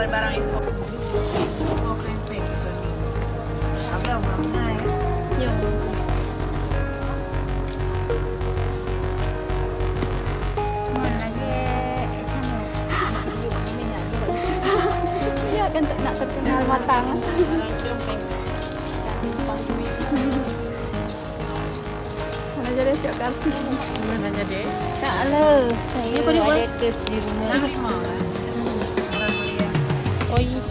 bukan barang impor. Oh, pempek. Abang mana ya? Ya. Iya kan nak terkenal matang. Mana jadi siap kasih. Mana jadi? Tak lah. Saya ada kes di rumah. Oh iya.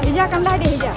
Hija akan dah dia hija.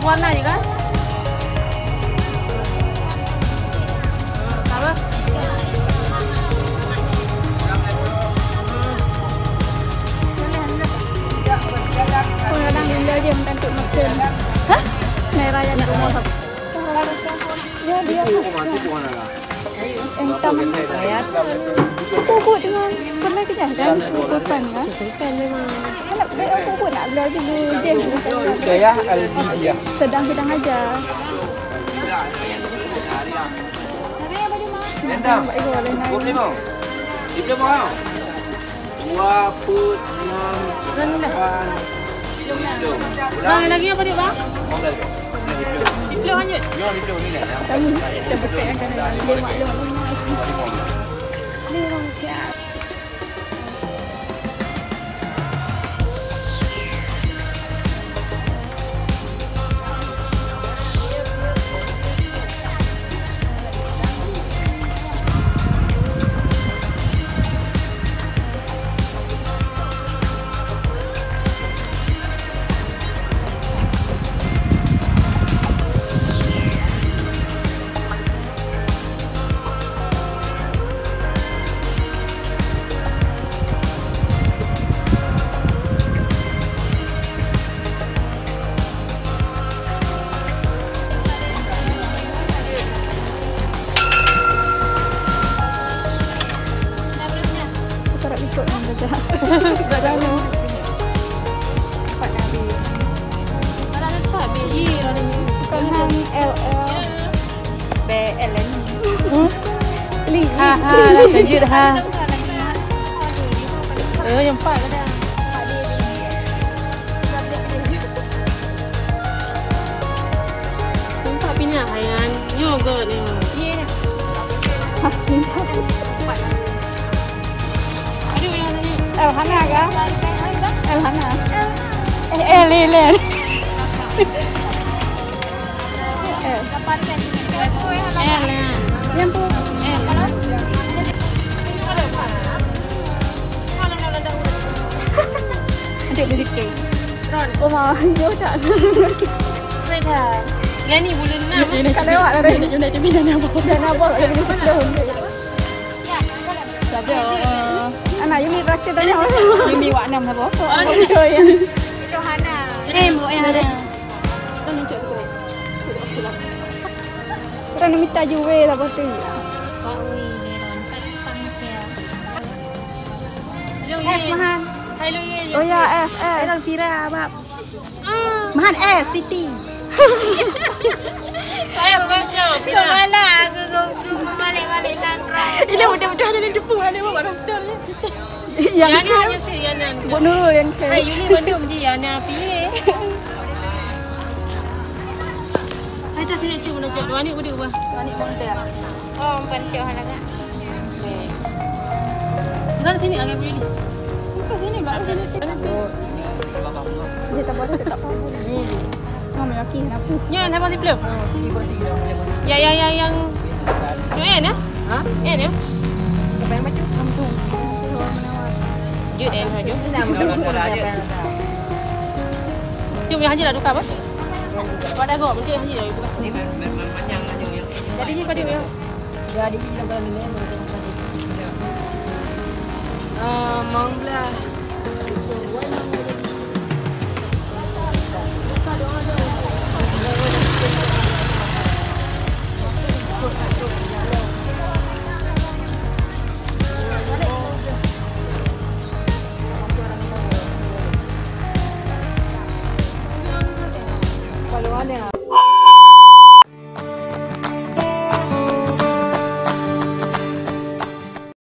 Warna juga? Apa? Kadang dia makan untuk makan. Hah? Merah yang nak rumah. Dia. Hitam ya. Pupuk dengan warna kejap kan? Bukan kan? Bukan memang. Nak pupuk nak bela dulu je. Saya Albidia. Sedang-sedang aja. Rendang. 25. Tiga mau. 2 put 6 8. Bang, lagi apa dia, Bang? Diplo lanjut. Ya, diplo ni lah. Kami kita buka yang kanan. Dia maklum. Dia orang siap. Tak ada no. Pak Nabi. Ada tak BI orang ni. Bukan hang LL. BL ni. Li. Ha lanjut ha. Yang 4 ada. Nampak pindah yang yogurt ni. Ya. Pasti. El Hana kah? El Hana. Lele. Yang tu. Adik beli kek. Oh, jauh tak? Saya dah. Yang ni bulan 6. Ini kan lewat dari United Bina Nabok. Dan Nabok lagi di sebelum. Tapi anak Yumi terakhir tanya Yumi wak 6 Nabok. Oh ya. Itu Hana. Buat yang Hana. Kan mencet tu. Kerana minta juwe lah pasti. F Mahan. Hello ye. Oh ya F. Hello Fira bab. Mahan S City. Saya baca. Ke mana? Ke balik-balik Nandra. Ini mudah-mudah ada yang depan ada bawa roster je. Yang ni hanya si yang nan. Buat Nurul yang ke. Hai Yuli bandum je yang nak pilih. Hai tak sini cuba nak cakap. Wani budi ubah. Wani monter. Oh, penting hal nak. Nak sini agak boleh. Ke sini baru sini. Dia tak boleh tak apa. Ni. Mama yakin apa? Ya, nak pasti belum? Ini bersih dah. Ya yang N ya? Ha? N ya? Apa yang macam? Kampung. Jut N saja. Dah aja. Jom yang haji dah tukar bos. Pada go, mesti haji dah tukar. Ni panjang lah je. Jadi ni pada ya. Jadi je nak kena nilai baru tadi. Mong belah. Kalau ada